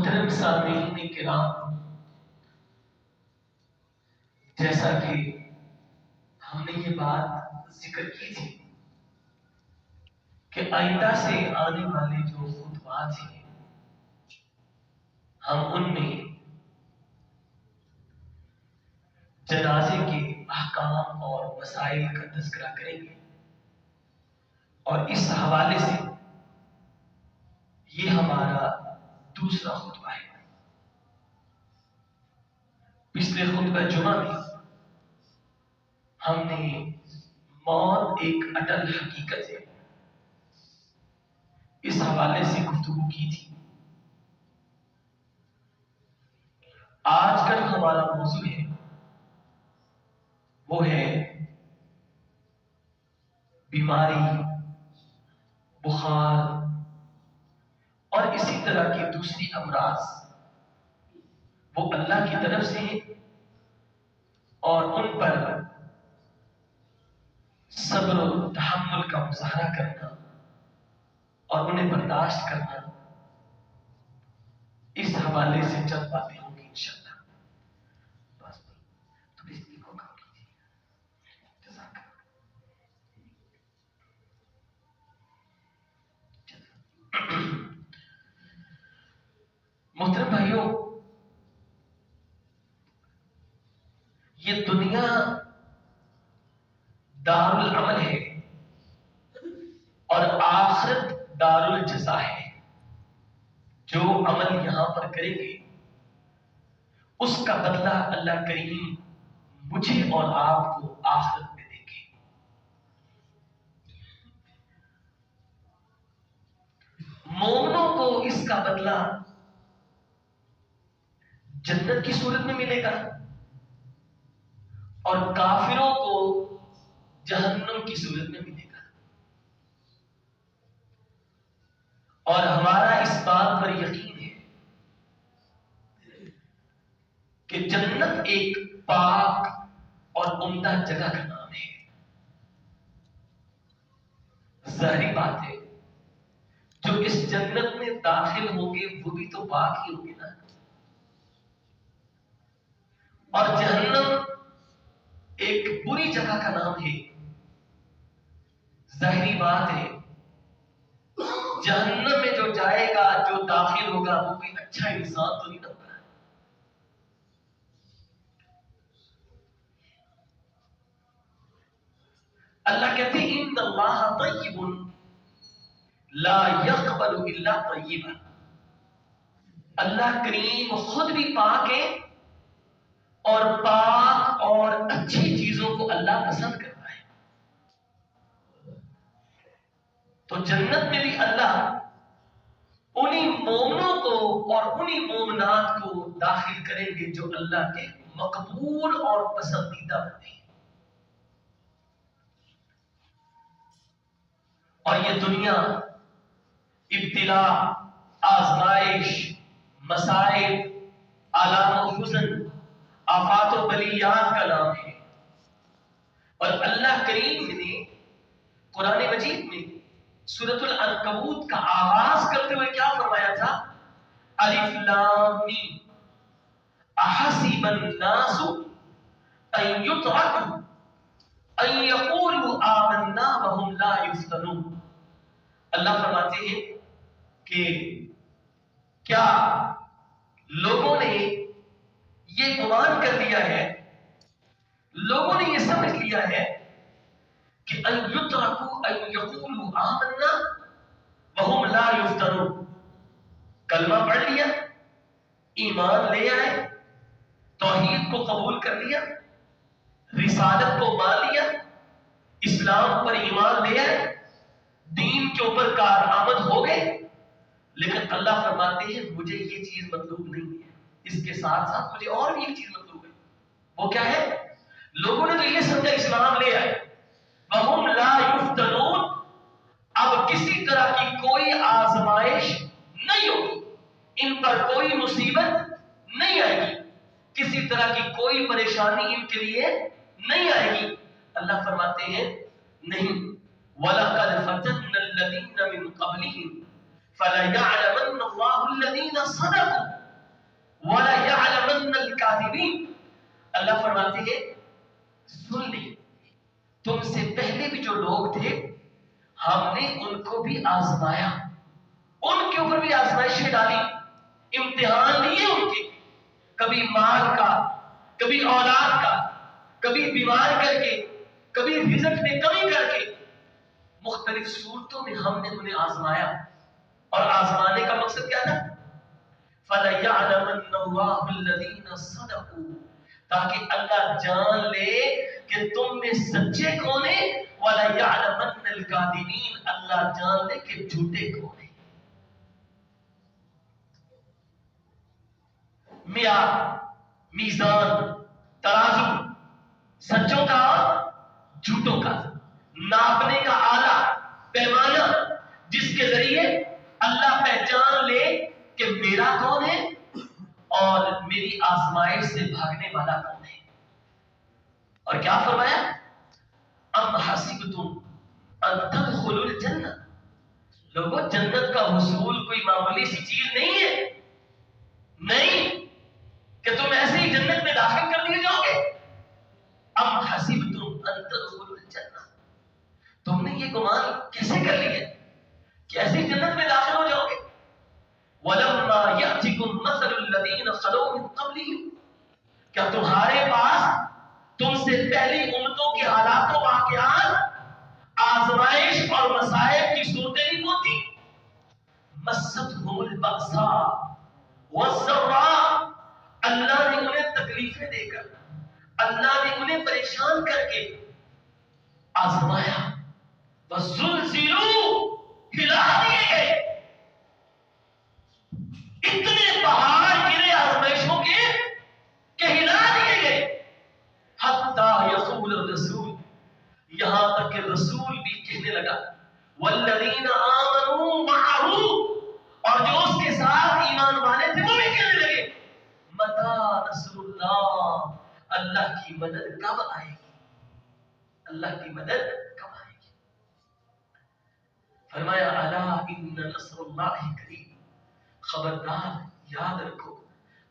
محترم سامعین کرام، جیسا کہ ہم نے یہ بات ذکر کی تھی کہ آئندہ سے آنے والے جو خطبات ہیں ہم ان میں جنازے کے احکام اور مسائل کا تذکرہ کریں گے، اور اس حوالے سے یہ ہمارا دوسرا خطبہ ہے۔ پچھلے خطبہ جمعہ میں ہم نے موت ایک اٹل حقیقت ہے اس حوالے سے گفتگو کی تھی۔ آج کل ہمارا موضوع ہے وہ ہے بیماری، بخار اور اسی طرح کی دوسری امراض، وہ اللہ کی طرف سے ہیں اور ان پر صبر و تحمل کا مظاہرہ کرنا اور انہیں برداشت کرنا، اس حوالے سے چند باتیں ہوں گی انشاءاللہ۔ بس تو اس کو کام کیجیے۔ جزاک اللہ۔ محترم بھائیوں، یہ دنیا دار العمل ہے اور آخرت دار الجزا ہے۔ جو عمل یہاں پر کریں گے اس کا بدلہ اللہ کریم مجھے اور آپ کو آخرت میں دیں گے۔ مومنوں کو اس کا بدلہ جنت کی صورت میں ملے گا اور کافروں کو جہنم کی صورت میں ملے گا۔ اور ہمارا اس بات پر یقین ہے کہ جنت ایک پاک اور عمدہ جگہ کا نام ہے۔ ظاہری بات ہے جو اس جنت میں داخل ہوں گے وہ بھی تو پاک ہی ہوں گے نا۔ اور جہنم ایک بری جگہ کا نام ہے۔ ظاہری بات ہے جہنم میں جو جائے گا، جو داخل ہوگا، وہ کوئی اچھا انسان تو نہیں ہوگا۔ اللہ کہتے ہیں ان اللہ طیب لا يقبل الا طیبا۔ اللہ کریم خود بھی پاک ہے اور پاک اور اچھی چیزوں کو اللہ پسند کرتا ہے۔ تو جنت میں بھی اللہ انہی مومنوں کو اور انہی مومنات کو داخل کریں گے جو اللہ کے مقبول اور پسندیدہ بندے ہیں۔ اور یہ دنیا ابتلا، آزمائش، مسائل، آلام و حزن، آفات و بلیات کا نام ہے۔ اور اللہ کریم نے قرآن مجید میں سورۃ العنکبوت کا آغاز کرتے ہوئے کیا فرمایا تھا؟ الف لام میم احسب الناس ان یترکوا ان یقولوا آمنا وهم لا یفتنون۔ اللہ فرماتے ہیں کہ کیا لوگوں نے یہ گمان کر لیا ہے، لوگوں نے یہ سمجھ لیا ہے کہ ان یترکوا ان یقولوا آمنا وهم لا یفتنون، کلمہ پڑھ لیا، ایمان لے آئے، توحید کو قبول کر لیا، رسالت کو مان لیا، اسلام پر ایمان لے آئے، دین کے اوپر کارآمد ہو گئے، لیکن اللہ فرماتے ہیں مجھے یہ چیز مطلوب نہیں ہے، اس کے ساتھ ساتھ مجھے اور بھی ایک چیز مطلوب ہے۔ وہ کیا ہے؟ لوگوں نے تو یہ سمجھا اسلام لے آئے، وَهُمْ لَا يُفْتَنُونَ، اب کسی طرح کی کوئی آزمائش نہیں ہوگی، ان پر کوئی مصیبت نہیں آئے گی، کسی طرح کی کوئی پریشانی ان کے لیے نہیں آئے گی۔ اللہ فرماتے ہیں نہیں، وَلَقَدْ فَتَنَّا الَّذِينَ مِن قَبْلِهِمْ فَلَيَعْلَمَنَّ اللَّهُ الَّذِينَ صَدَقُوا وَلَا يَعْلَمَنَّ الْكَاذِبِينَ. اللہ فرماتے ہیں سن لیں، تم سے پہلے بھی جو لوگ تھے ہم نے ان کو بھی آزمایا، ان کے اوپر بھی آزمائشیں ڈالی، امتحان لیے ان کے، کبھی مال کا، کبھی اولاد کا، کبھی بیمار کر کے، کبھی رزق میں کمی کر کے، مختلف صورتوں میں ہم نے انہیں آزمایا. اور آزمانے کا مقصد کیا تھا؟ فَلَيَعْلَمَنَّ اللَّهُ الَّذِينَ صَدَقُوا، تاکہ اللہ جان لے کہ تم میں سچے کون ہیں، وَلَيَعْلَمَنَّ الْكَاذِبِينَ، اللہ جان لے کہ جھوٹے کون ہیں. معیار، میزان، ترازو، سچوں کا اور جھوٹوں کا ناپنے کا آلہ، پیمانہ، جس کے ذریعے اللہ پہچان لے کہ میرا کون ہے اور میری آزمائش سے بھاگنے والا کون ہے. اور کیا فرمایا؟ ام حسبتم ان تدخلوا الجنہ، لوگوں جنت کا حصول کوئی معمولی سی چیز نہیں ہے، نہیں کہ تم ایسے ہی جنت میں داخل کر دیے جاؤ گے. ام حسبتم ان تدخلوا الجنہ، تم نے یہ گمان کیسے کر لیا کہ ایسے ہی جنت میں داخل ہو جاؤ گے. وَلَمَّا يَأْتِكُمْ مَثَلُ الَّذِينَ خَلَوْا مِن قَبْلِكُمْ، کیا تمہارے پاس تم سے پہلی امتوں کے حالات و واقعات، آزمائش اور مصائب کی صورتیں نہیں ہوتی؟ مَسَّتْهُمُ الْبَأْسَاءُ وَالضَّرَّاءُ، اللہ نے انہیں تکلیفیں دے کر، اللہ نے انہیں پریشان کر کے آزمایا. وَزُلْزِلُوا، ہلا دیے گئے، اتنے پہاڑ گرے آزمائشوں کے کہ ہلا دیے گئے. حَتَّى يَقُولَ الرَّسُولُ، یہاں تک کہ رسول بھی کہنے لگا، وَالَّذِينَ آمَنُوا مَعَهُ، اور جو اس کے ساتھ ایمان والے تھے وہ بھی کہنے لگے، مَتَى نَصْرُ اللَّهِ، اللہ کی مدد کب آئے گی، اللہ کی مدد کب آئے گی. فرمایا الا ان نصر اللہ قریب، خبردار یاد رکھو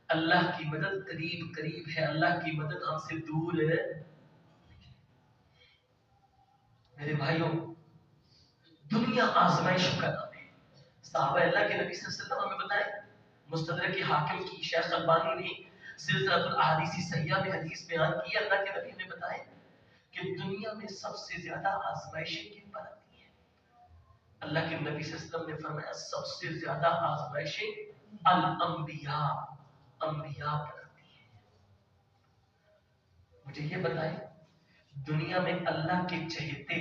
اللہ کی مدد قریب قریب ہے، اللہ کی مدد ہم سے دور ہے. میرے بھائیوں، دنیا آزمائشوں کا نام ہے. صحابہ اللہ کے نبی صلی اللہ علیہ وسلم ہمیں بتائیں، مستدرک حاکم کی شیخ البانی نے سلسلۃ الاحادیث صحیحہ میں حدیث بیان کی، اللہ کے نبی نے بتایا کہ دنیا میں سب سے زیادہ آزمائشیں کن پر آتی ہیں. اللہ کے نبی صلی اللہ علیہ وسلم نے فرمایا سب سے زیادہ آزمائشیں الانبیاء، انبیاء پر آتی ہیں. مجھے یہ بتائیں، دنیا میں اللہ کے چہیتے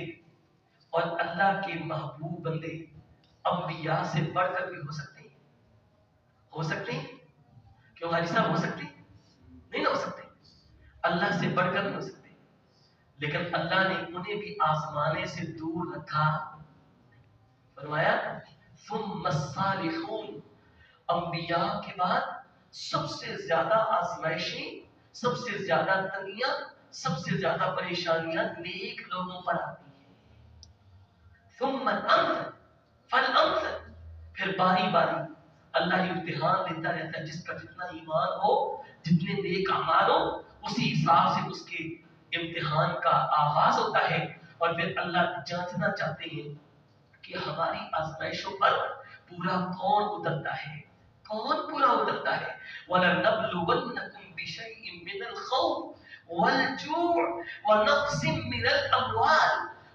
اور اللہ کے محبوب بندے انبیاء سے بڑھ کر بھی ہو سکتے ہیں؟ ہو سکتے ہیں؟ کیوں حاجی صاحب ہو سکتے ہیں؟ نہیں ہو سکتے. اللہ سے بڑھ کر نہیں ہو سکتے، لیکن اللہ نے انہیں بھی آزمانے سے دور رکھا. فرمایا ثم الصالحون، انبیاء کے بعد سب سے زیادہ آزمائشیں، سب سے زیادہ تنگیاں، سب سے زیادہ پریشانیاں نیک لوگوں پر آتی ہیں. ثم الامثل فالامثل، پھر باری باری اللہ امتحان دیتا رہتا ہے. جس کا جتنا ایمان ہو، جتنے نیک اعمال ہو، اسی حساب سے اس کے امتحان کا آغاز ہوتا ہے. اور پھر اللہ جانچنا چاہتے ہیں کہ ہماری آزمائشوں پر پورا کون اترتا ہے، کون پورا اترتا ہے. وَلَنَبْلُوَنَّكُمْ بِشَيْءٍ مِّنَ الْخَوْفِ وَالْجُوعِ وَنَقْصٍ مِّنَ الْأَمْوَالِ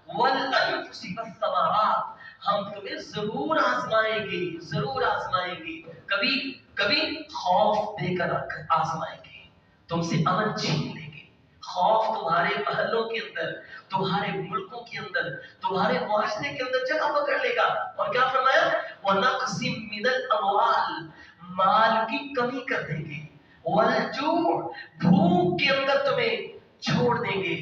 وَالْأَنفُسِ وَالثَّمَرَاتِ، ہم تمہیں ضرور آزمائیں گے، ضرور آزمائیں گے. کبھی کبھی خوف دے کر آزمائیں گے، تم سے امن چھین لیں گے. خوف تمہارے محلوں کے اندر، تمہارے ملکوں کے اندر، تمہارے معاشرے کے اندر جگہ پکڑ لے گا. اور کیا فرمایا؟ وَنَقْسِم مِّنَ الْأَمْوَالِ، مال کی کمی کر دیں گے. وَالْجُوعِ، بھوک کے اندر تمہیں چھوڑ دیں گے.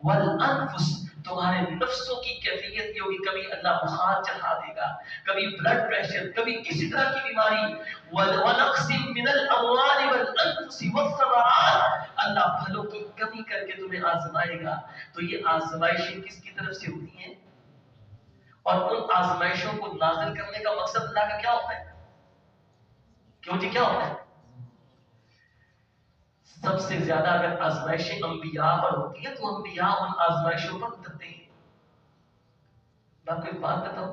وَالْأَنفُسِ، تمہارے نفسوں کی کیفیت یہ ہوگی، کبھی اللہ بخار چڑھا دے گا، کبھی بلڈ پریشر، کبھی کسی طرح کی بیماری. وَنَقْسِم مِّنَ الْأَمْوَالِ وَالْأَنفُسِ وَالثَّمَرَاتِ، اللہ پھلوں کی کمی کر کے تمہیں آزمائے گا. تو یہ آزمائشیں کس کی طرف سے ہوتی ہیں؟ اور ان آزمائشوں کو نازل کرنے کا مقصد اللہ کا کیا ہوتا ہے؟ کیوں جی کیا ہوتا ہے؟ سب سے زیادہ اگر آزمائشیں انبیاء پر ہوتی ہیں تو انبیاء ان آزمائشوں پر اترتے ہیں. میں آپ کو ایک بات بتاؤں،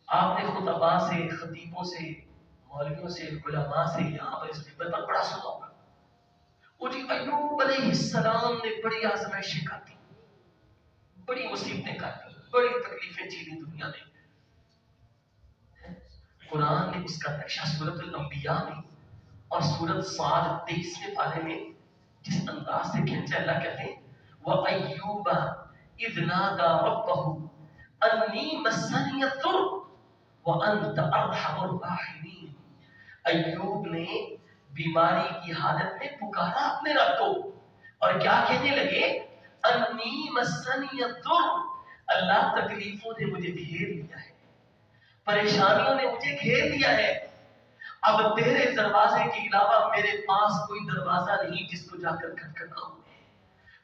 آپ نے خطباء سے، خطیبوں سے، مولویوں سے، علماء سے یہاں پر اس منبر پر بڑا سنا ہوگا، وہ جی ایوب علیہ السلام نے بڑی آزمائشیں کاٹی، بڑی مصیبتیں کاٹی، بڑی تکلیفیں جھیلی دنیا میں. قرآن نے اس کا نقشہ سورۃ الانبیاء میں اور سورۃ صاد 23ویں پارے میں جس انداز سے کھینچا، اللہ کہتے ہیں وَأَيُّوبَ إِذْ نَادَى رَبَّهُ أَنِّي مَسَّنِيَ الضُّرُّ وَأَنْتَ أَرْحَمُ الرَّاحِمِينَ. ایوب نے بیماری کی حالت میں پکارا اپنے رب کو اور کیا کہنے لگے؟ انی مسنی الضر، اللہ تکلیفوں نے مجھے گھیر لیا ہے، پریشانیوں نے مجھے گھیر لیا ہے، اب تیرے دروازے کے علاوہ میرے پاس کوئی دروازہ نہیں جس کو جا کر کھٹکھٹاؤں.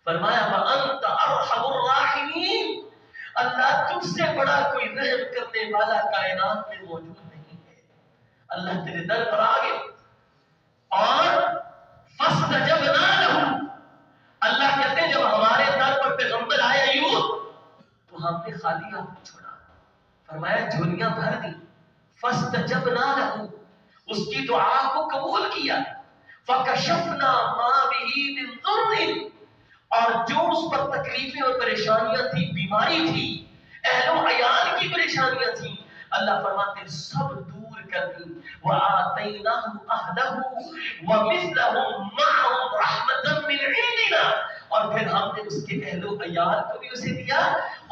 فرمایا وَأَنْتَ أَرْحَمُ الرَّاحِمِينَ، اللہ تجھ سے بڑا کوئی رحم کرنے والا کائنات میں موجود نہیں ہے. اللہ تیرے در پر آ گئے اور فَاسْتَجَبْنَا لَهُ، اللہ کہتے ہیں جب ہمارے در پر پیغمبر آئے ایوب تو ہم نے خالی ہاتھ چھوڑا، فرمایا جھولیاں بھر دی. فَاسْتَجَبْنَا لَهُ، اس کی دعا کو قبول کیا. فَكَشَفْنَا مَا بِهِ مِنْ ضُرٍّ، اور جو اس پر تکلیفیں اور پریشانیاں تھی، بیماری تھی، اہل و عیال کی پریشانیاں تھیں، اللہ فرماتے سب دور کر دی. وَآتَيْنَاهُ أَهْلَهُ وَمِثْلَهُمْ مَعَهُمْ رَحْمَةً مِّنْ عِنْدِنَا، اور پھر ہم نے اس کے اہل و عیال کو بھی اسے دیا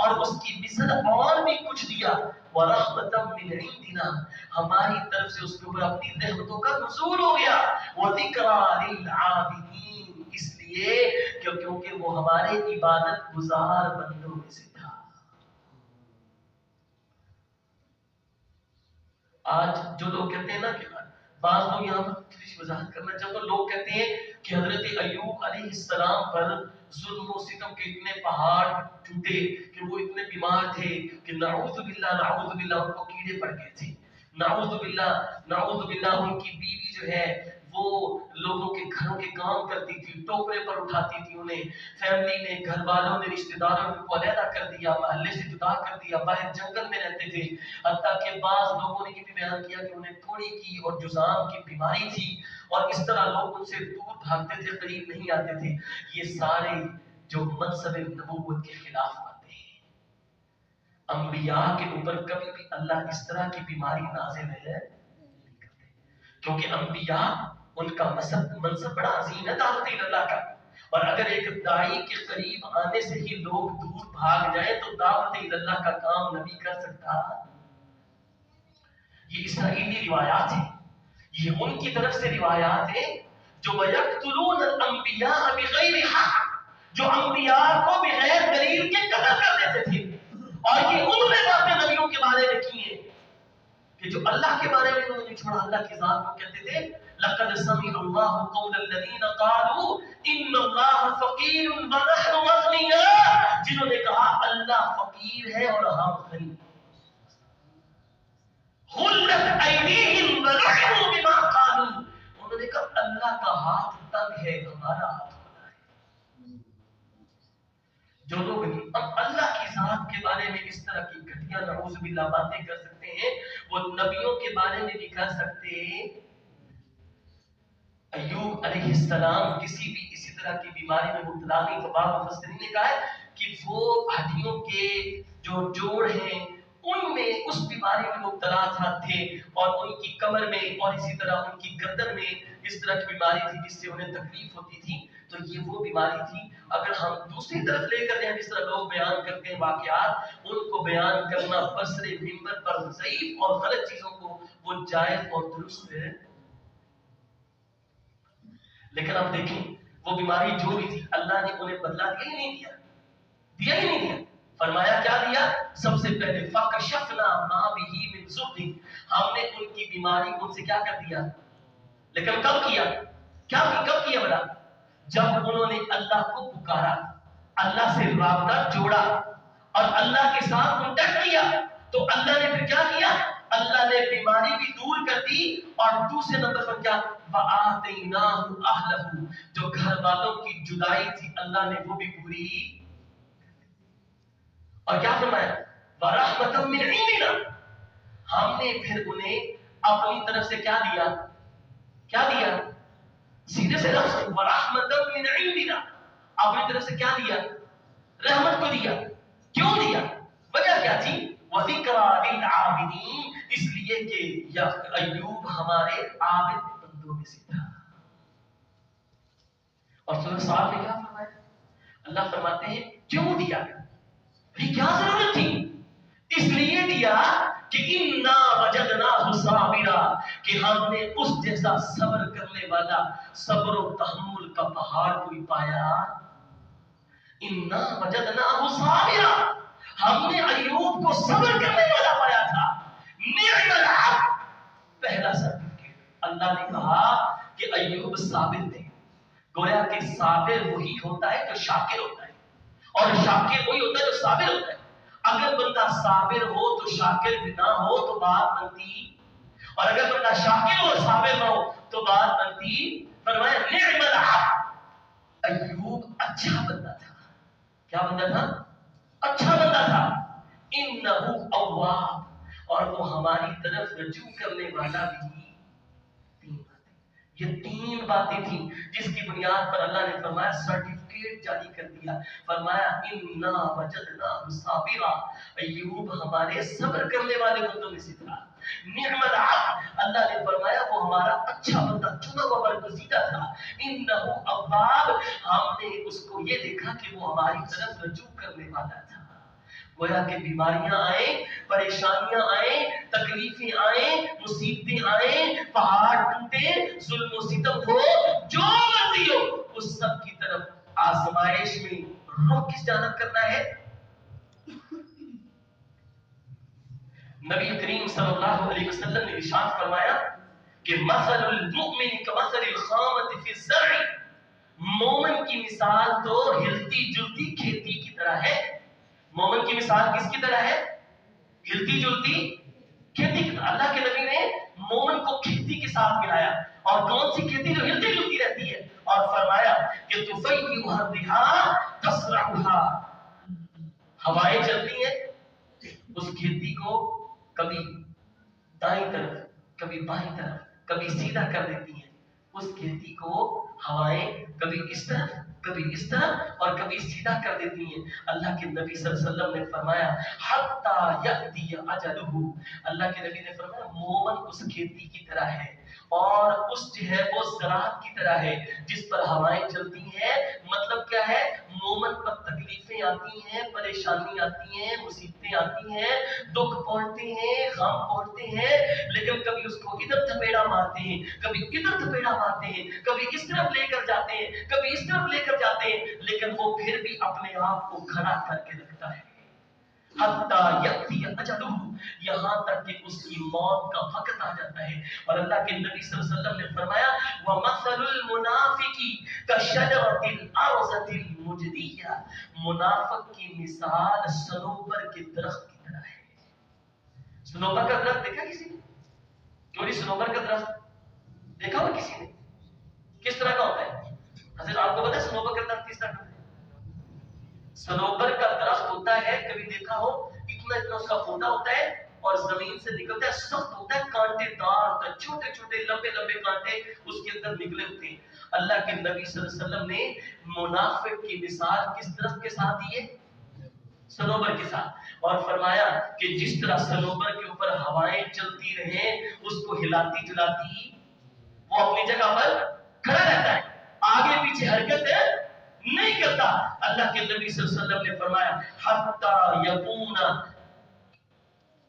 اور اس کی مثل اور بھی کچھ دیا. وَرَحْمَةً مِّنْ عِنْدِنَا، ہماری طرف سے اس کے اوپر اپنی رحمتوں کا نزول ہو گیا. وَذِكْرَىٰ لِلْعَابِدِينَ، اس لیے کیونکہ وہ ہمارے عبادت گزار بندوں میں سے تھا. آج جو لوگ کہتے ہیں نا کہ بعض لوگ یہاں پر تھوڑی سی وضاحت کرنا چاہتے ہیں، لوگ کہتے ہیں کہ حضرت ایوب علیہ السلام پر ظلم و ستم کے اتنے پہاڑ ٹوٹے کہ وہ اتنے بیمار تھے کہ نعوذ باللہ ان کو کیڑے پڑ گئے تھے. نعوذ باللہ ان کی بیوی جو ہے وہ لوگوں کے گھروں کے کام کرتی تھی، ٹوکرے پر اٹھاتی تھی، انہیں فیملی نے، گھر والوں نے، رشتہ داروں نے کو علیحدہ کر دیا، محلے سے جدا کر دیا، باہر جنگل میں رہتے تھے. حتیٰ کہ بعض لوگوں نے یہ بھی بیان کیا کہ انہیں تھوڑی کی اور جزام کی بیماری تھی اور اس طرح لوگ ان سے دور بھاگتے تھے، قریب نہیں آتے تھے. یہ سارے جو منصب نبوت کے خلاف باتیں ہیں. انبیاء کے اوپر کبھی بھی اللہ اس طرح کی بیماری نازل ہے کیونکہ انبیاء ان کا منصب بڑا عظیم ہے دعوت اللہ کا. اور اگر ایک داعی کے قریب آنے سے ہی لوگ دور بھاگ جائیں تو دعوت اللہ کا کام نبی کر سکتا. یہ اسرائیلی روایات ہیں، یہ ان کی طرف سے روایات ہیں جو وَيَقْتُلُونَ الْأَنْبِيَاءَ بِغَيْرِ حَقٍّ، جو انبیاء کو بغیر دلیل کے قتل کر دیتے تھے. اور یہ انہوں نے باتیں نبیوں کے بارے میں کی ہیں کہ جو اللہ کے بارے میں انہوں نے چھوڑا. اللہ کی ذات کو کہتے تھے لَقَدْ سَمِعَ اللَّهُ قَوْلَ الَّذِينَ قَالُوا إِنَّ اللَّهَ فَقِيرٌ وَنَحْنُ أَغْنِيَاءُ، جنہوں نے کہا اللہ فقیر ہے اور ہم غنی. غُلَّتْ أَيْدِيهِمْ وَلُعِنُوا بِمَا قَالُوا، انہوں نے کہا اللہ کا ہاتھ تنگ ہے، ہمارا ہاتھ بڑا ہے. جو لوگ اللہ کی ذات کے بارے میں اس طرح کی گھٹیا نعوذ باللہ باتیں کر سکتے ہیں وہ نبیوں کے بارے میں بھی کر سکتے. ایوب علیہ السلام کسی بھی اسی طرح کی بیماری میں مبتلا نہیں. تو بعض مفسرین نے کہا ہے کہ وہ ہڈیوں کے جو جوڑ ہیں ان میں اس بیماری میں مبتلا تھے اور ان کی کمر میں اور اسی طرح ان کی گردن میں اس طرح کی بیماری تھی جس سے انہیں تکلیف ہوتی تھی. تو یہ وہ بیماری تھی. اگر ہم دوسری طرف لے کر جائیں جس طرح لوگ بیان کرتے ہیں واقعات، ان کو بیان کرنا بصر منبر پر ضعیف اور غلط چیزوں کو وہ جائز اور درست ہے. لیکن اب دیکھیں وہ بیماری جو بھی تھی اللہ نے انہیں بدلا دیا ہی نہیں دیا. فرمایا کیا دیا؟ سب سے پہلے فَكَشَفْنَا مَا بِهِ مِنْ ضُرٍّ، ہم نے ان کی بیماری ان سے کیا کر دیا. لیکن کب کیا بلا؟ جب انہوں نے اللہ کو پکارا، اللہ سے رابطہ جوڑا اور اللہ کے ساتھ کانٹیکٹ کیا تو اللہ نے پھر کیا کیا؟ اللہ نے بیماری بھی دور کر دی. اور دوسرے نمبر پر کیا؟ وَآتَيْنَاهُ أَهْلَهُ، جو گھر والوں کی جدائی تھی اللہ نے وہ بھی پوری. اور کیا فرمایا؟ وَرَحْمَةً مِّنْ عِنْدِنَا، ہم نے پھر انہیں اپنی طرف سے کیا دیا؟ کیا دیا؟ سیدھے سے لفظ وَرَحْمَةً مِّنْ عِنْدِنَا، اپنی طرف سے کیا دیا؟ رحمت کو دیا. کیوں دیا؟ وجہ کیا تھی؟ وَذِكْرَىٰ لِلْعَابِدِينَ، اس لیے کہ ایوب ہمارے عابد بندوں میں سے تھا. اور سورہ صاد میں کیا فرمایا؟ اللہ فرماتے ہیں کیوں دیا؟ بھئی کیا ضرورت تھی؟ اس لیے دیا کہ اِنَّا وَجَدْنَاهُ صَابِرًا، کہ ہم نے اس جیسا صبر کرنے والا، صبر و تحمل کا پہاڑ کوئی پایا. اِنَّا وَجَدْنَاهُ صَابِرًا، ہم نے ایوب کو صبر کرنے والا پایا تھا. نعم العبد، پہلا سرٹیفکیٹ. اللہ نے کہا کہ ایوب صابر تھے. گویا کہ صابر وہی ہوتا ہے جو شاکر ہوتا ہے، اور شاکر وہی ہوتا ہے جو صابر ہوتا ہے. اگر بندہ صابر ہو تو شاکر بھی نہ ہو تو بات بنتی، اور اگر بندہ شاکر ہو صابر نہ ہو تو بات بنتی. فرمایا نعم العبد، ایوب اچھا بندہ تھا. کیا بندہ تھا؟ اچھا بندہ تھا. انہ اواب، اور وہ ہماری طرف رجوع کرنے والا بھی. یہ تین باتیں تھیں جس کی بنیاد پر اللہ نے فرمایا سرٹیفکیٹ جاری کر دیا. فرمایا انا وجدناہ صابرا، ایوب ہمارے صبر کرنے والے بندوں میں سے تھا. نعم العبد، اللہ نے فرمایا وہ ہمارا اچھا بندہ، چنا ہوا برگزیدہ تھا. انہ اواب، ہم نے اس کو یہ دیکھا کہ وہ ہماری طرف رجوع کرنے والا تھا. گویا کہ بیماریاں آئیں، پریشانیاں آئیں، تکلیفیں آئیں، مصیبتیں آئیں، پہاڑ ٹوٹے، ظلم و ستم ہو، جو مرضی ہو، اس سب کی طرف آزمائش میں رخ کس جانب کرنا ہے؟ نبی کریم صلی اللہ علیہ وسلم نے ارشاد فرمایا کہ مثل المؤمن کمثل الخامۃ فی الزرع، مومن کی مثال تو ہلتی جلتی کھیتی کی طرح ہے. مومن کی مثال کس کی طرح ہے؟ ہلتی جلتی کھیتی کی طرح. اللہ کے نبی نے مومن کو کھیتی کے ساتھ ملایا، اور کون سی کھیتی؟ جو ہلتی جلتی رہتی ہے. اور فرمایا کہ تفیئها الرياح تسرعها، ہوائیں چلتی ہیں اس کھیتی کو کبھی دائیں طرف، کبھی بائیں طرف، کبھی سیدھا کر دیتی ہیں. اس کھیتی کو ہوائیں کبھی اس طرف، کبھی اس طرف، اور کبھی سیدھا کر دیتی ہیں. اللہ کے نبی صلی اللہ علیہ وسلم نے فرمایا حتی یأتی اجلہ، اللہ کے نبی نے فرمایا مومن اس کھیتی کی طرح ہے، اور اس جو ہے وہ زراعت کی طرح ہے جس پر ہوائیں چلتی ہیں. مطلب کیا ہے؟ مومن پر تکلیفیں آتی ہیں، پریشانی آتی ہیں، مصیبتیں آتی ہیں، دکھ پہنچتے ہیں، غم پہنچتے ہیں، لیکن کبھی اس کو ادھر تھپیڑا مارتے ہیں، کبھی ادھر تھپیڑا مارتے ہیں، کبھی اس طرف لے کر جاتے ہیں، کبھی اس طرف لے کر جاتے ہیں، لیکن وہ پھر بھی اپنے آپ کو کھڑا کر کے رکھتا ہے. حتی یأتی اجلہ، یہاں تک کہ اس کی موت کا وقت آ جاتا ہے. اور اللہ کے نبی صلی اللہ علیہ وسلم نے فرمایا وَمَثَلُ الْمُنَافِقِ كَشَجَرَةِ الْأَرْضَةِ الْمُجْدِيَّةِ، منافق کی مثال صنوبر کے درخت کی طرح ہے. صنوبر کا درخت دیکھا کسی نے؟ کیوں نہیں صنوبر کا درخت دیکھا ہوا کسی نے؟ کس طرح کا ہوتا ہے؟ حضرت آپ کو پتا ہے صنوبر کا درخت کس طرح کا ہوتا ہے؟ صنوبر کا درخت ہوتا ہے، کبھی دیکھا ہو اتنا اتنا اس کا پودا ہوتا ہے اور زمین سے نکلتا ہے، سخت ہوتا ہے، کانٹے دار ہوتا ہے، چھوٹے چھوٹے لمبے لمبے کانٹے اس کے اندر نکلے ہوتے ہیں. اللہ کے نبی صلی اللہ علیہ وسلم نے منافق کی مثال کس درخت کے ساتھ دی ہے؟ صنوبر کے ساتھ. اور فرمایا کہ جس طرح صنوبر کے اوپر ہوائیں چلتی رہیں، اس کو ہلاتی جلاتی، وہ اپنی جگہ پر کھڑا رہتا ہے، آگے پیچھے حرکت نہیں کرتا. اللہ کے نبی صلی اللہ علیہ وسلم نے فرمایا حتی یکون،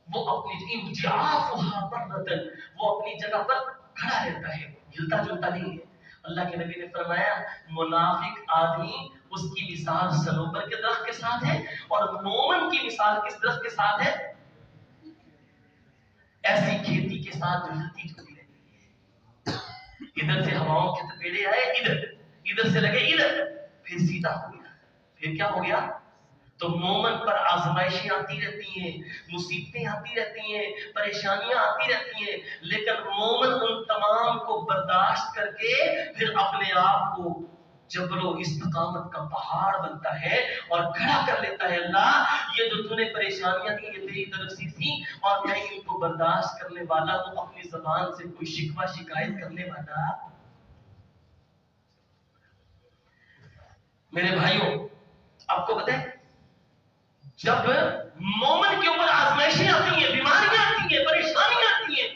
وہ اپنی انجعافها مرتن، وہ اپنی جگہ پر کھڑا رہتا ہے، ہلتا جلتا نہیں ہے. اللہ کے نبی نے فرمایا منافق آدمی اس کی مثال صنوبر کے درخت کے ساتھ ہے، اور مومن کی مثال کس درخت کے ساتھ ہے؟ ایسی کھیتی کے ساتھ جو ہلتی جلتی رہتی ہے. ادھر سے ہواؤں کے تپیڑے آئے ادھر، ادھر سے لگے ادھر، پھر سیدھا ہو گیا، پھر کیا ہو گیا؟ تو مومن پر آزمائشیں آتی رہتی ہیں، مصیبتیں آتی رہتی ہیں، پریشانیاں آتی رہتی ہیں، لیکن مومن ان تمام کو برداشت کر کے پھر اپنے آپ کو جبر و استقامت کا پہاڑ بنتا ہے اور کھڑا کر لیتا ہے، اللہ یہ جو تو نے پریشانیاں دی یہ تیری طرف سے تھی اور میں ان کو برداشت کرنے والا ہوں، اپنی زبان سے کوئی شکوہ شکایت کرنے والا۔ میرے بھائیوں، آپ کو پتہ ہے جب مومن کے اوپر آزمائشیں آتی ہیں، بیماریاں آتی ہیں، پریشانیاں آتی ہیں،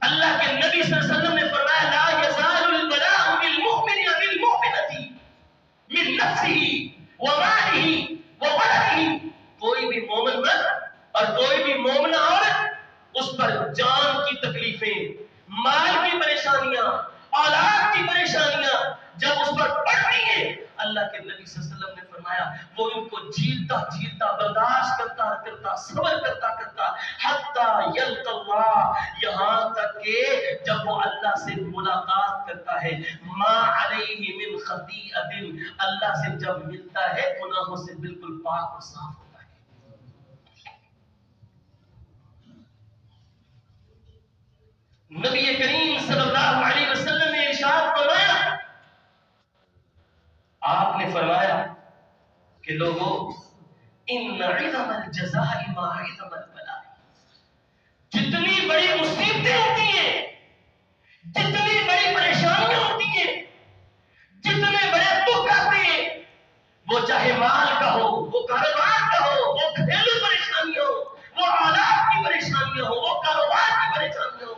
اللہ کے نبی صلی اللہ علیہ وسلم نے فرمایا لا یزال البلاء بالمؤمن بالمؤمنة من نفسه وماله وولده، کوئی بھی مومن مرد اور کوئی بھی مومنہ عورت اس پر جان کی تکلیفیں، مال کی پریشانیاں، اولاد کی پریشانیاں جب اس پر پڑتی ہیں، اللہ کے نبی صلی اللہ علیہ وسلم نے فرمایا وہ ان کو جھیلتا جھیلتا برداشت کرتا کرتا صبر کرتا کرتا حتی یلقى اللہ، یہاں تک کہ جب وہ اللہ سے ملاقات کرتا ہے، ما علیہ من خطیئۃ، اللہ سے جب ملتا ہے گناہوں سے بالکل پاک و صاف ہوتا ہے۔ نبی کریم صلی اللہ علیہ وسلم نے ارشاد فرمایا، آپ نے فرمایا کہ لوگوں ان عظم الجزاء ما عظم البلاء، جتنی بڑی مصیبتیں ہوتی ہیں، جتنی بڑی پریشانیاں ہوتی ہیں، جتنے بڑے دکھ آتے ہیں، وہ چاہے مال کا ہو، وہ کاروبار کا ہو، وہ گھریلو پریشانی ہو، وہ اولاد کی پریشانی ہو، وہ کاروبار کی پریشانی ہو،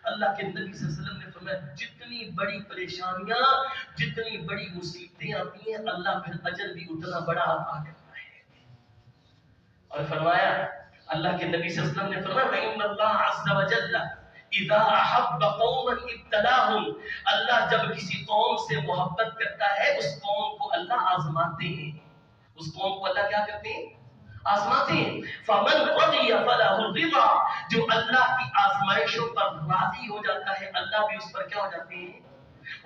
اللہ کے نبی صلی اللہ علیہ وسلم نے فرمایا جتنی بڑی پریشانیاں، جتنی بڑی مصیبتیں آتی ہیں، اللہ پھر اجر بھی اتنا بڑا عطا کرتا ہے۔ اور فرمایا اللہ کے نبی صلی اللہ علیہ وسلم نے فرمایا وَإِنَّ اللَّهَ عَزَّ وَجَلَّ إِذَا أَحَبَّ قَوْمًا ابْتَلَاهُمْ، اللہ جب کسی قوم سے محبت کرتا ہے اس قوم کو اللہ آزماتے ہیں، اس قوم کو اللہ کیا کرتے ہیں؟ آزماتے ہیں۔ فَمَنْ رَضِيَ فَلَهُ الرِّضَى، جو اللہ کی آزمائشوں پر راضی ہو جاتا ہے اللہ بھی اس پر کیا ہو جاتے ہیں؟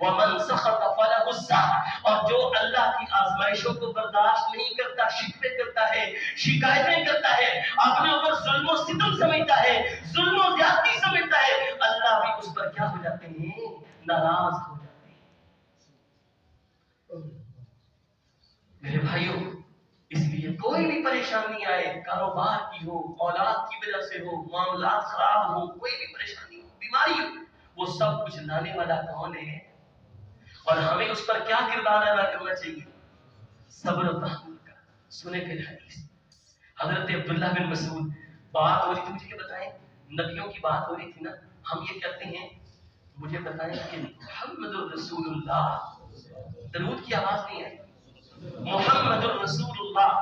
وَمَنْ سَخَطَ فَلَهُ السَّخْطُ، اور جو اللہ کی آزمائشوں کو برداشت نہیں کرتا، شکوے کرتا ہے، شکایتیں کرتا ہے، اپنے اوپر ظلم و ستم سمجھتا ہے، ظلم و زیادتی سمجھتا ہے، اللہ بھی اس پر کیا ہو جاتے ہیں؟ ناراض ہو جاتے ہیں۔ میرے بھائیوں، اس لیے کوئی بھی پریشانی آئے، کاروبار کی ہو، اولاد کی وجہ سے ہو، معاملات خراب ہو، کوئی بھی پریشانی ہو، بیماری ہو، وہ سب کچھ لانے والا کون ہے؟ اور ہمیں اس پر کیا کردار ادا کرنا چاہیے؟ صبر و تحمل کا۔ سنے پھر حدیث حضرت عبداللہ بن مسعود، بات ہو رہی تھی، مجھے یہ بتائیں، نبیوں کی بات ہو رہی تھی نا، ہم یہ کہتے ہیں، مجھے بتائیں کہ محمد الرسول اللہ، درود کی آواز نہیں ہے، محمد الرسول اللہ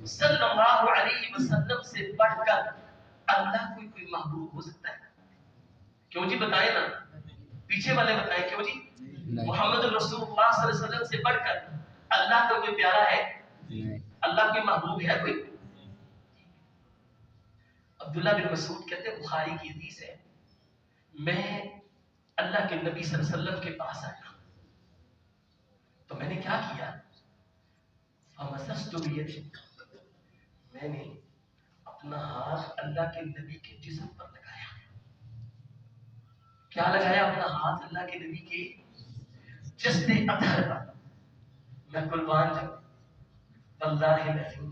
صلی اللہ علیہ وسلم سے بڑھ کر اللہ کوئی محبوب ہو سکتا ہے؟ کیوں جی بتائیں نا، پیچھے والے بتائیں کیوں جی؟ محمد الرسول اللہ صلی اللہ علیہ وسلم سے بڑھ کر اللہ کا کوئی پیارا ہے؟ اللہ کوئی محبوب ہے کوئی؟ عبداللہ بن مسعود کہتے ہیں، بخاری کی حدیث ہے، میں اللہ کے نبی صلی اللہ علیہ وسلم کے پاس آیا تو میں نے کیا کیا؟ فمسست بیدی، میں نے اپنا ہاتھ اللہ کے نبی کے جسم پر لگایا۔ کیا لگایا؟ اپنا ہاتھ اللہ کے نبی کے جسد اطہر پر۔ میں قربان جاؤں، واللہ العظیم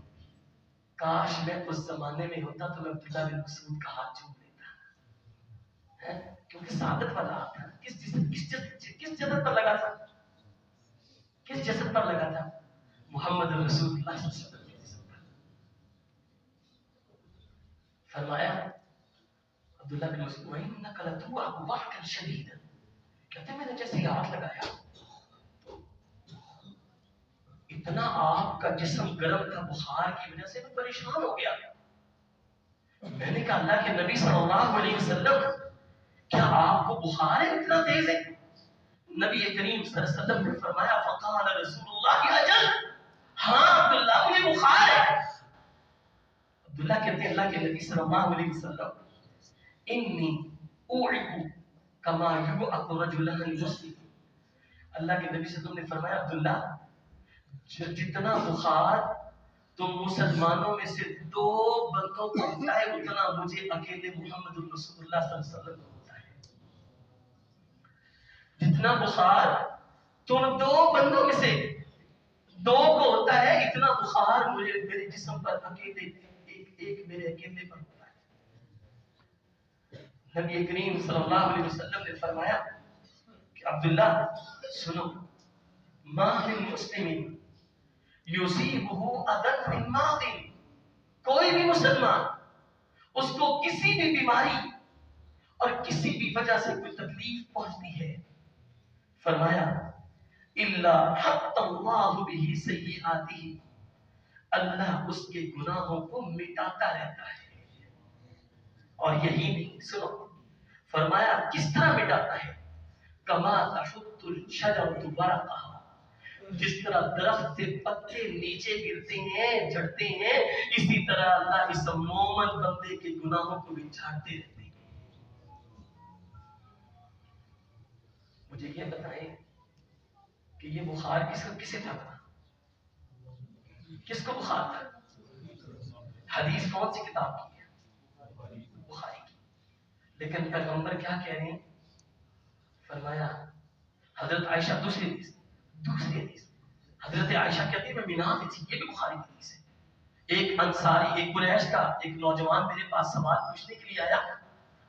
کاش میں اس زمانے میں ہوتا تو میں عبداللہ بن مسعود کا ہاتھ چوم لیتا، کیونکہ سعادت والا ہاتھ تھا۔ کس جسد پر لگا تھا؟ کس جسد پر لگا تھا؟ محمد رسول اللہ صلی اللہ علیہ وسلم کے جسم پر۔ فرمایا عبداللہ بن مسعود وَإِنَّكَ لَتُوعَكُ وَحْكًا شَدِيدًا، کہتے ہیں میں نے جیسے ہاتھ لگایا اتنا آپ کا جسم گرم تھا، بخار کی وجہ سے میں پریشان ہو گیا۔ میں نے کہا اللہ کے نبی صلی اللہ علیہ وسلم کیا آپ کو بخار ہے اتنا تیز ہے؟ نبی کریم صلی اللہ علیہ وسلم نے فرمایا فقال رسول اللہ اجل، ہاں عبداللہ مجھے بخار ہے۔ عبداللہ کہتے ہیں اللہ کے نبی صلی اللہ علیہ وسلم انی اوعک کما یبعث رجلہ المسلم، اللہ کے نبی صلی اللہ علیہ وسلم نے فرمایا عبداللہ جتنا بخار تم مسلمانوں میں سے 2 بندوں کو ہوتا ہے اتنا مجھے اکیلے محمد رسول اللہ صلی اللہ علیہ وسلم کو ہوتا ہے. جتنا بخار تم 2 بندوں میں سے 2 کو ہوتا ہے اتنا بخار مجھے میرے جسم پر اکیلے ایک میرے اکیلے پر ہوتا ہے. نبی کریم صلی اللہ علیہ وسلم نے فرمایا کہ عبداللہ سنو، ما من مسلم یصیبہ اذى من مرض، کوئی بھی مسلمان اس کو کسی بھی بیماری اور کسی بھی وجہ سے کوئی تکلیف پہنچتی ہے، فرمایا الا حط اللہ بہ سیئاتہ، اللہ اس کے گناہوں کو مٹاتا رہتا ہے. اور یہی نہیں، سنو، فرمایا کس طرح مٹاتا ہے؟ کما تحط الشجرۃ ورقها، جس طرح درخت سے پتے نیچے گرتے ہیں جھڑتے ہیں، اسی طرح اللہ اس مومن بندے کے گناہوں کو بھی جھاڑتے رہتے ہیں. مجھے یہ بتائیں کہ یہ بخار کسے تھا؟ کس کو بخار تھا؟ حدیث کون سی کتاب کی ہے؟ بخاری کی. لیکن پیغمبر کیا کہہ رہے ہیں؟ فرمایا حضرت عائشہ دوسری حدیث حضرت عائشہ کہتی ہے میں مینا میں تھی، یہ بھی بخاری کی حدیث ہے. ایک انصاری، ایک قریش کا ایک نوجوان میرے پاس سوال پوچھنے کے لیے آیا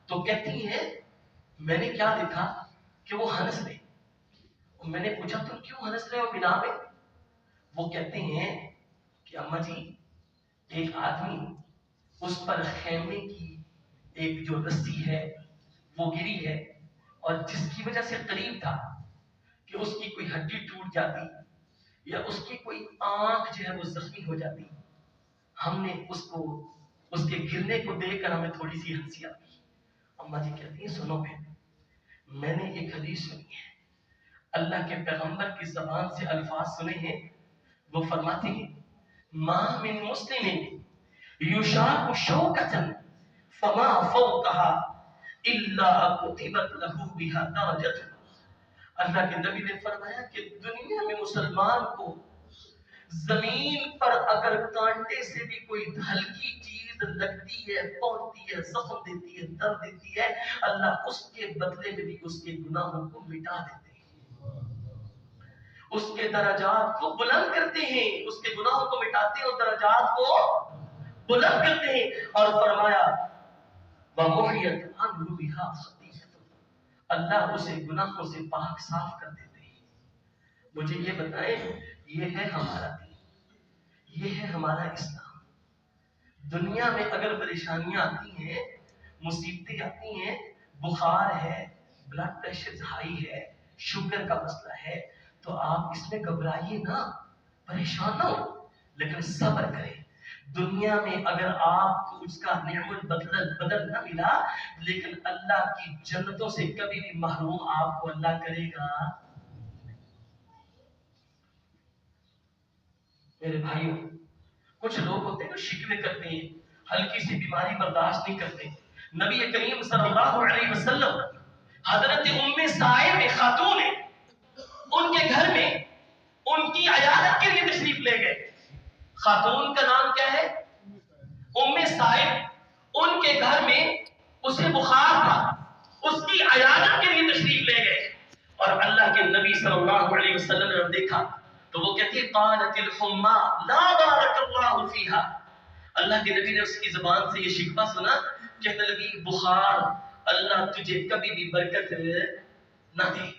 تو کہتی ہے میں نے کیا دیکھا کہ وہ ہنس رہے. میں نے پوچھا تم کیوں ہنس رہے ہو مینا میں؟ وہ کہتے ہیں کہ اماں جی ایک آدمی اس پر خیمے کی ایک جو رسی ہے وہ گری ہے اور جس کی وجہ سے قریب تھا کہ اس کی کوئی ہڈی ٹوٹ جاتی یا اس کی کوئی آنکھ جو ہے وہ زخمی ہو جاتی. ہم نے اس کے گرنے کو دیکھ کر ہمیں تھوڑی سی ہنسی آتی. اماں جی کہتی ہیں سنو پھر، میں نے ایک حدیث سنی ہے، اللہ کے پیغمبر کی زبان سے الفاظ سنے ہیں. وہ فرماتے ہیں ما من مسلم یشاق شوکۃ فما فوقها الا كتبت له بها درجۃ. اللہ کے نبی نے فرمایا کہ دنیا میں مسلمان کو زمین پر اگر کانٹے سے بھی کوئی ہلکی چیز لگتی ہے، پہنچتی ہے، زخم دیتی ہے، درد دیتی ہے، اللہ اس کے بدلے میں بھی اس کے گناہوں کو مٹا دیتے ہیں، اس کے درجات کو بلند کرتے ہیں، اس کے گناہوں کو مٹاتے ہیں اور درجات کو بلند کرتے ہیں. اور فرمایا وَمُحْيَتْ عَنْهُ بِهَا خَطِيئَتُهُ، اللہ اسے گناہوں سے پاک صاف کر دیتے ہیں. مجھے یہ بتائیں یہ ہے ہمارا دین، یہ ہے ہمارا اسلام. دنیا میں اگر پریشانیاں آتی ہیں، مصیبتیں آتی ہیں، بخار ہے، بلڈ پریشر ہائی ہے، شوگر کا مسئلہ ہے، تو آپ اس میں گھبرائیے نہ، پریشان نہ ہو، لیکن صبر کریں. دنیا میں اگر آپ کو اس کا نعمت بدل نہ ملا، لیکن اللہ کی جنتوں سے کبھی بھی محروم آپ کو اللہ کرے گا. میرے بھائیوں، کچھ لوگ ہوتے ہیں جو شکوے کرتے ہیں، ہلکی سی بیماری برداشت نہیں کرتے. نبی کریم صلی اللہ علیہ وسلم حضرت ام سائب ایک خاتون ہے، ان کے گھر میں ان کی عیادت کے لیے تشریف لے گئے. خاتون کا نام کیا ہے؟ ام سائب. ان کے گھر میں اسے بخار تھا، اس کی عیادت کے لیے تشریف لے گئے اور اللہ کے نبی صلی اللہ علیہ وسلم نے دیکھا تو وہ کہتی ہے قالت الحما لا بارک اللہ فیہا. اللہ کے نبی نے اس کی زبان سے یہ شکوہ سنا، کہنے لگی بخار اللہ تجھے کبھی بھی برکت نہ دے،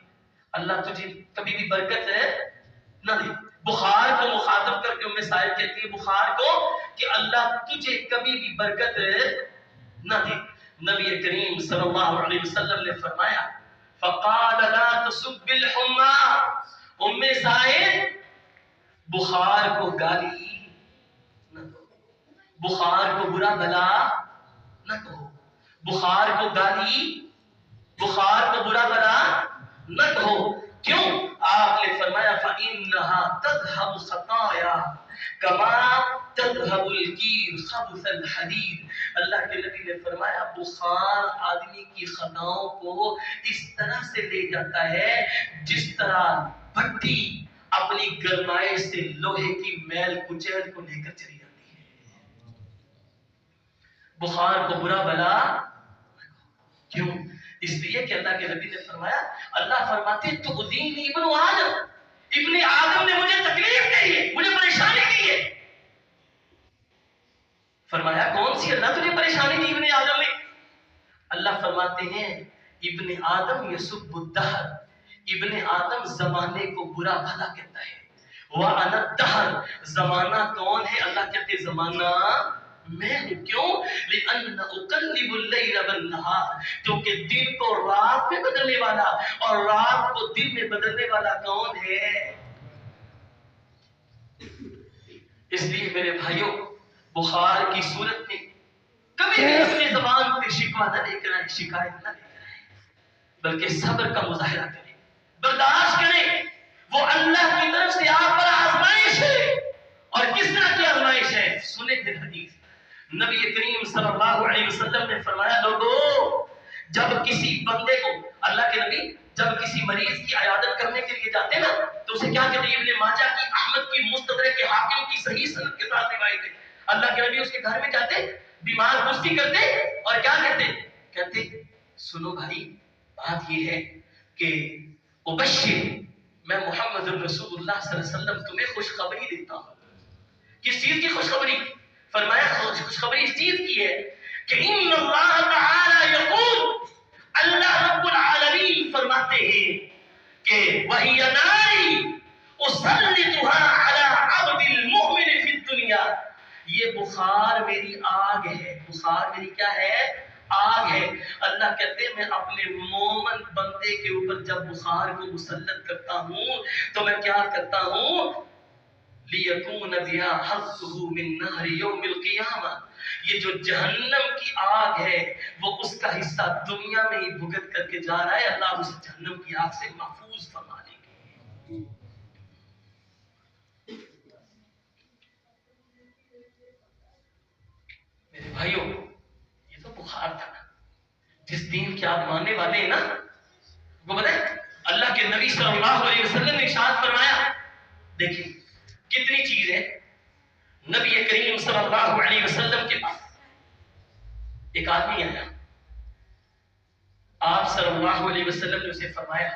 اللہ تجھے کبھی بھی برکت نہ دے. بخار کو مخاطب کر کے ام سائب کہتی ہے بخار کو کہ اللہ تجھے کبھی بھی برکت نہ دے. نبی کریم صلی اللہ علیہ وسلم نے فرمایا فقال لا تسب الحما، ام سائب بخار کو گالی نہ دو، بخار کو برا بلا نہ کہو، بخار کو گالی، بخار کو برا بلا نہ کہو. کیوں؟ آپ نے فرمایا فَإِنَّهَا تَذْهَبُ خَطَايَا كَمَا تَذْهَبُ الْكِيرُ خَبْثَ الْحَدِيدِ. اللہ کے نبی نے فرمایا بخار آدمی کی خطاؤں کو اس طرح سے لے جاتا ہے جس طرح بھٹی اپنی گرمائش سے لوہے کی میل کچیل کو لے کر چلی جاتی ہے. بخار کو برا بلا کیوں؟ اس لیے کہ اللہ کے نبی نے فرمایا، اللہ فرماتے ہیں تو دین ابن آدم، ابن آدم نے مجھے تکلیف دی ہے، مجھے پریشانی دی ہے. فرمایا کون سی اللہ تجھے پریشانی دی ابن آدم نے؟ اللہ فرماتے ہیں ابن آدم یسب الدہر، ابن آدم زمانے کو برا بھلا کہتا ہے. وَأَنَا الدَّهْرُ، زمانہ کون ہے؟ اللہ کہتے زمانہ میں ہوں. کیوں؟ لِأَنَّ أُقَلِّبُ اللَّيْلَ وَالنَّهَارَ، کیونکہ دن کو رات میں بدلنے والا اور رات کو دن میں بدلنے والا کون ہے؟ اس لیے میرے بھائیوں، بخار کی صورت میں کبھی بھی اپنی زبان پہ شکوہ نہ لے کر آئے، شکایت نہ لے کر آئے، بلکہ صبر کا مظاہرہ کریں، برداشت کریں. وہ اللہ کی طرف سے آپ پر آزمائش ہے. اور کس طرح کی آزمائش ہے؟ سنیں پھر حدیث. نبی کریم صلی اللہ علیہ وسلم نے فرمایا، لوگوں جب کسی بندے کو، اللہ کے نبی جب کسی مریض کی عیادت کرنے کے لیے جاتے نا تو اسے کیا کہتے ہیں؟ ابن ماجہ کی، احمد کی مستدرک کے حاکم کی صحیح سند کے ساتھ روایت ہے. اللہ کے نبی اس کے گھر میں جاتے، بیمار پرسی کرتے اور کیا کہتے؟ کہتے سنو بھائی، بات یہ ہے کہ ابشر، میں محمد رسول اللہ صلی اللہ علیہ وسلم تمہیں خوشخبری دیتا ہوں. کس چیز کی خوشخبری؟ فرمایا خوشخبری اس چیز کی ہے کہ ان اللہ تعالی یقول، اللہ رب العالمین فرماتے ہیں کہ وہی ناری اسلطها علی عبد المؤمن فی الدنیا، یہ بخار میری آگ ہے. بخار میری کیا ہے؟ آگ ہے. اللہ کہتے ہیں میں اپنے مومن بندے کے اوپر جب بخار کو مسلط کرتا ہوں تو میں کیا کرتا ہوں؟ لِيَكُونَ بِهَا حَظُّهُ مِن نَّارِ يَوْمِ الْقِيَامَةِ، یہ جو جہنم کی آگ ہے وہ اس کا حصہ دنیا میں ہی بھگت کر کے جا رہا ہے. اللہ اسے جہنم کی آگ سے محفوظ فرما لے گے. میرے بھائیوں، یہ تو بخار تھا. جس دین کے آپ ماننے والے ہیں نا، وہ بتائیں اللہ کے نبی صلی اللہ علیہ وسلم نے ارشاد فرمایا، دیکھیں کتنی چیز ہے. نبی کریم صلی اللہ علیہ وسلم کے پاس ایک آدمی آیا، آپ صلی اللہ علیہ وسلم نے اسے فرمایا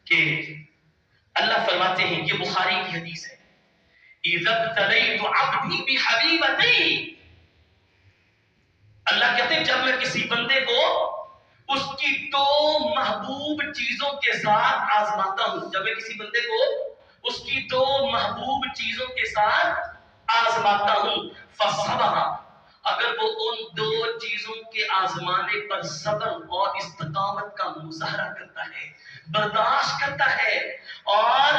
کہ اللہ فرماتے ہیں، یہ بخاری کی حدیث ہے، اِذَا ابْتَلَيْتُ عَبْدِي بِحَبِيبَتَيْنِ، اللہ کہتے ہیں جب میں کسی بندے کو اس کی دو محبوب چیزوں کے ساتھ آزماتا ہوں، جب میں کسی بندے کو اس کی دو محبوب چیزوں کے ساتھ آزماتا ہوں، فَصَبَرَ، اگر وہ ان دو چیزوں کے آزمانے پر صبر اور استقامت کا مظاہرہ کرتا ہے، برداشت کرتا ہے، اور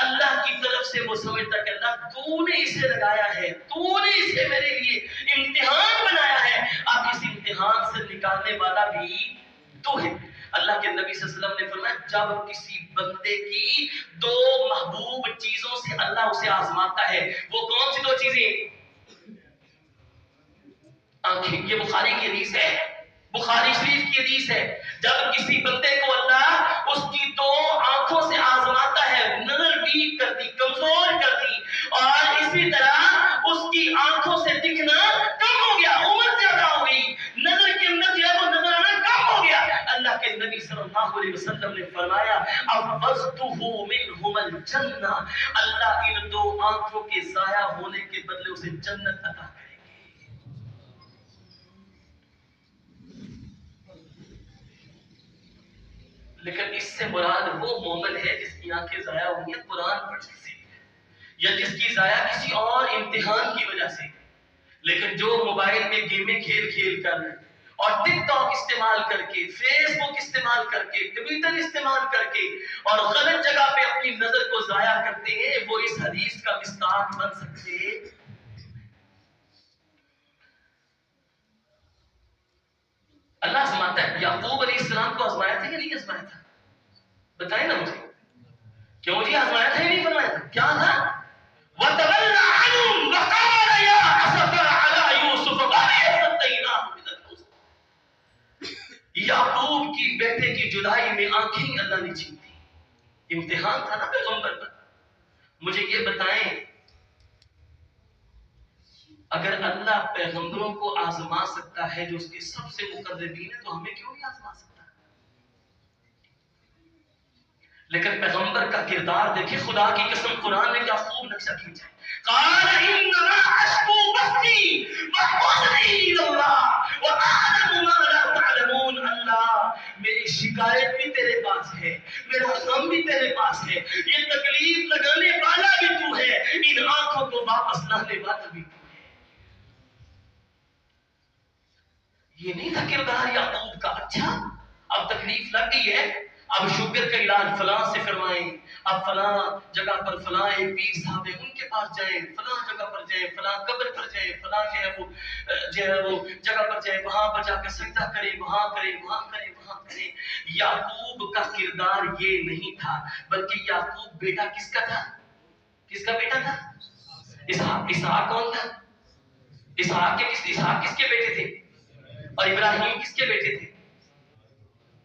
اللہ کی طرف سے وہ سمجھتا کہ اللہ تو نے اسے لگایا ہے، تو نے اسے میرے لیے امتحان بنایا ہے، اب اس امتحان سے نکالنے والا بھی تو ہے. اللہ کے نبی صلی اللہ علیہ وسلم نے فرمایا جب کسی بندے کی دو محبوب چیزوں سے اللہ اسے آزماتا ہے، وہ کون سی دو چیزیں؟ آنکھیں. یہ بخاری کی حدیث ہے، بخاری شریف کی حدیث ہے. جب کسی بندے کو اللہ اس کی دو آنکھوں سے آزماتا ہے، نظر ویک کر دی، کمزور کر دی، اور اسی طرح اس کی آنکھوں سے دکھنا کم ہو گیا، عمر زیادہ ہو گئی، نظر کے اندر جو ہے وہ نظر آنا کم ہو گیا، اللہ کے نبی صلی اللہ علیہ وسلم نے فرمایا افضتہ منہم الجنہ، اللہ ان دو آنکھوں کے ضائع ہونے کے بدلے اسے جنت عطا کرے. لیکن اس سے مراد وہ مومن ہے جس کی آنکھیں ضائع ہوئی ہیں قرآن پڑھنے سے، یا جس کی ضائع کسی اور امتحان کی وجہ سے. لیکن جو موبائل میں گیمیں کھیل کھیل کر اور ٹک ٹاک استعمال کر کے، فیس بک استعمال کر کے، ٹویٹر استعمال کر کے اور غلط جگہ پہ اپنی نظر کو ضائع کرتے ہیں، وہ اس حدیث کا مصداق بن سکتے. اللہ آزماتا ہے. یعقوب علیہ السلام کو آزمایا تھا یا نہیں آزمایا تھا؟ بتائیں نا مجھے. کیوں جی آزمایا تھا یا نہیں فرمایا تھا؟ کیا تھا؟ وَتَوَلَّ عَنْهُمْ وَقَالَ يَا أَسَفَىٰ عَلَىٰ يُوسُفَ قَدْ يَسْتَيْنَاهُ مِنَ الْحُزْنِ. یعقوب کی بیٹے کی جدائی میں آنکھیں اللہ نے چھین دی. امتحان تھا نا پیغمبر پر. مجھے یہ بتائیں اگر اللہ پیغمبروں کو آزما سکتا ہے جو اس کے سب سے مقربین ہیں تو ہمیں کیوں نہیں آزما سکتا؟ لیکن پیغمبر کا کردار دیکھیں، خدا کی قسم قرآن نے کیا خوب نقشہ کھینچا ہے. قال انما اشکو بثی وحزنی الی اللہ واعلم ما لا تعلمون. اللہ میری شکایت بھی تیرے پاس ہے، میرا غم بھی تیرے پاس ہے، یہ تکلیف لگانے والا بھی تو ہے، ان آنکھوں کو واپس لانے والا بھی تو ہے. یہ نہیں تھا کردار یعقوب کا. اچھا اب تکلیف لگ گئی ہے، اب شوگر کا علاج فلاں سے کروائیں، اب فلاں جگہ پر فلاں ایک پیر صاحب ہے ان کے پاس جائیں، فلاں جگہ پر جائیں، فلاں قبر پر جائیں، فلاں جو ہے وہ جگہ پر جائیں، وہاں پر جا کے سجدہ کریں، وہاں کریں، وہاں کریں، وہاں کریں. یعقوب کا کردار یہ نہیں تھا، بلکہ یعقوب بیٹا کس کا تھا؟ کس کا بیٹا تھا؟ اسحاق. اسحاق کون تھا؟ اسحاق کس کے بیٹے تھے؟ اور ابراہیم کس کے بیٹے تھے؟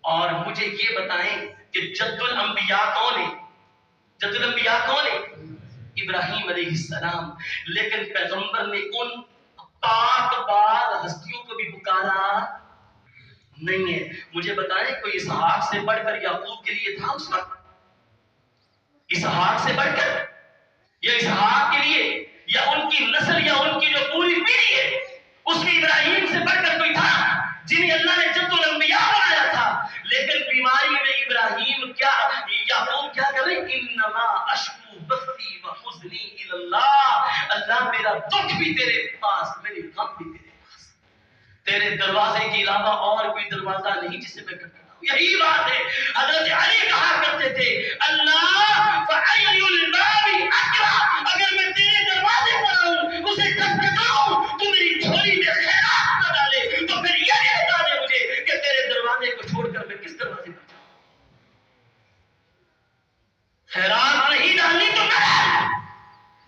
اور مجھے یہ بتائیں کہ جد الانبیاء کون ہے؟ جد الانبیاء کون ہے؟ ابراہیم علیہ السلام. لیکن پیغمبر نے ان پاک بال ہستیوں کو بھی پکارا نہیں ہے. مجھے بتائیں کوئی اسحاق سے بڑھ کر یعقوب کے لیے تھا اس وقت؟ اسحاق سے بڑھ کر یا اسحاق کے لیے یا ان کی نسل یا ان کی جو پوری پیڑھی ہے اس میں ابراہیم سے بڑھ کر کوئی تھا جنہیں اللہ نے جد الانبیاء بنایا تھا؟ لیکن بیماری میں ابراہیم کیا یعقوب کیا کرے؟ انما اشکو بثی وحزنی الی اللہ. اللہ میرا دکھ بھی تیرے پاس، میری غم بھی تیرے پاس، تیرے دروازے کے علاوہ اور کوئی دروازہ نہیں جسے میں کھٹکھٹاؤں. یہی بات ہے حضرت علی کہا کرتے تھے اللہ فعی الباب اقرا، اگر میں تیرے دروازے پر آؤں اسے کھٹکھٹاؤں تو میری جھولی میں خیرات نہ ڈالے تو پھر یہ بھی بتا دے مجھے کہ تیرے دروازے کو چھوڑ کر میں کس دروازے پر جاؤں. خیرات نہیں ڈالنی تو نہ ڈال،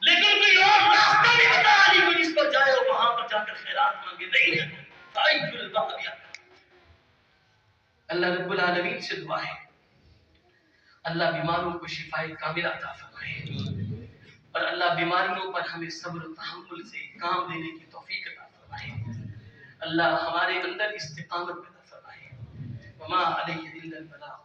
لیکن کوئی اور راستہ بھی بتا علی کو جس پر جائے اور وہاں پر جا کر خیرات مانگے. نہیں ہے فعی الباب اقرا. اللہ رب العالمین سے دعا ہے اللہ بیماروں کو شفائے کاملہ عطا فرمائے، اور اللہ بیماریوں پر ہمیں صبر و تحمل سے کام لینے کی توفیق عطا فرمائے. اللہ ہمارے اندر استقامت پیدا فرمائے. وما علیہ الا البلاغ.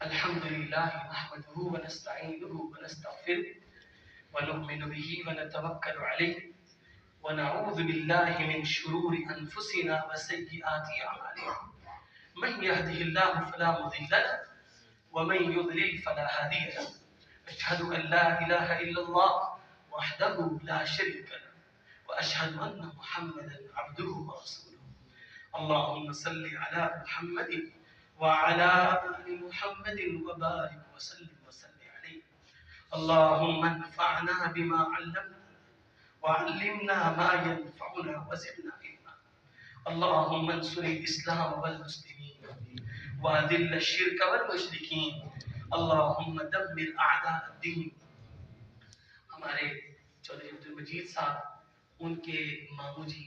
الحمد للہ نحمده ونستعینه ونستغفره ونؤمن به ونتوکل علیہ ونعوذ بالله من شرور أنفسنا وسيئات أعمالنا. من يهده الله فلا مضل له ومن يضلل فلا هادي له. أشهد أن لا إله إلا الله وحده لا شريك له وأشهد أن محمدا عبده ورسوله. اللهم صل على محمد وعلى آل محمد وبارك وسلم عليه. اللهم انفعنا بما علمنا وعلمنا ما ينفعنا وزدنا علما. اللهم انصر الاسلام والمسلمين واذل الشرك والمشركين. اللهم دمر اعداء الدين. ہمارے چودھری عبد المجید صاحب ان کے ماموں جی